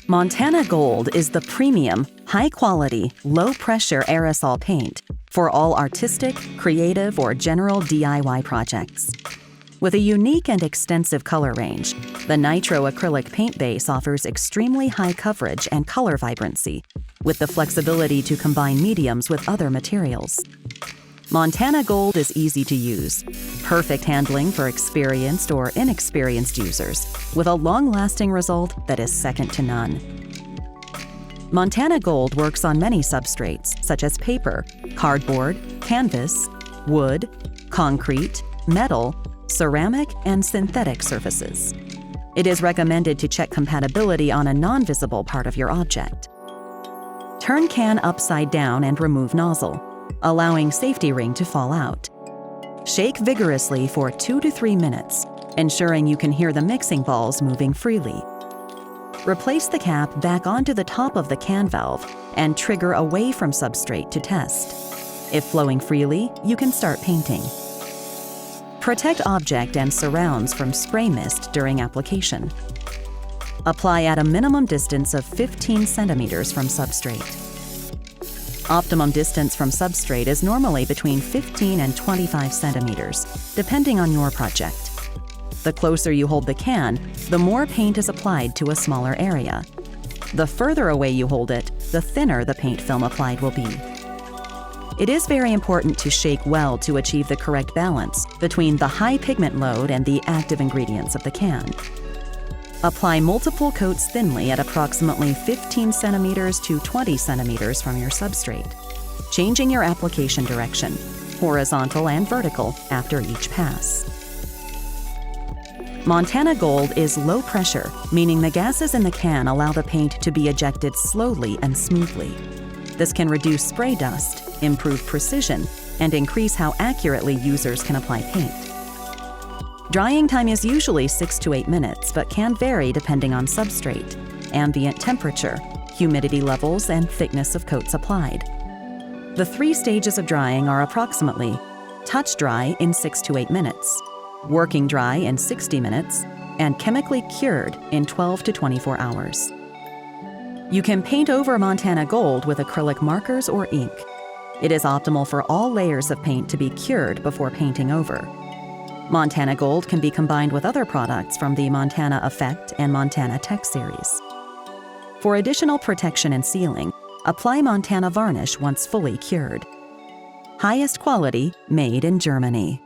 Montana Gold is the premium, high-quality, low-pressure aerosol paint for all artistic, creative, or general DIY projects. With a unique and extensive color range, the nitro acrylic paint base offers extremely high coverage and color vibrancy, with the flexibility to combine mediums with other materials. Montana Gold is easy to use, perfect handling for experienced or inexperienced users, with a long-lasting result that is second to none. Montana Gold works on many substrates such as paper, cardboard, canvas, wood, concrete, metal, ceramic, and synthetic surfaces. It is recommended to check compatibility on a non-visible part of your object. Turn can upside down and remove nozzle, allowing safety ring to fall out. Shake vigorously for 2 to 3 minutes, ensuring you can hear the mixing balls moving freely. Replace the cap back onto the top of the can valve and trigger away from substrate to test. If flowing freely, you can start painting. Protect object and surrounds from spray mist during application. Apply at a minimum distance of 15 centimeters from substrate. Optimum distance from substrate is normally between 15 and 25 centimeters, depending on your project. The closer you hold the can, the more paint is applied to a smaller area. The further away you hold it, the thinner the paint film applied will be. It is very important to shake well to achieve the correct balance between the high pigment load and the active ingredients of the can. Apply multiple coats thinly at approximately 15 centimeters to 20 centimeters from your substrate, changing your application direction, horizontal and vertical, after each pass. Montana Gold is low pressure, meaning the gases in the can allow the paint to be ejected slowly and smoothly. This can reduce spray dust, improve precision, and increase how accurately users can apply paint. Drying time is usually 6 to 8 minutes, but can vary depending on substrate, ambient temperature, humidity levels, and thickness of coats applied. The 3 stages of drying are approximately touch dry in 6 to 8 minutes, working dry in 60 minutes, and chemically cured in 12 to 24 hours. You can paint over Montana Gold with acrylic markers or ink. It is optimal for all layers of paint to be cured before painting over. Montana Gold can be combined with other products from the Montana Effect and Montana Tech series. For additional protection and sealing, apply Montana Varnish once fully cured. Highest quality, made in Germany.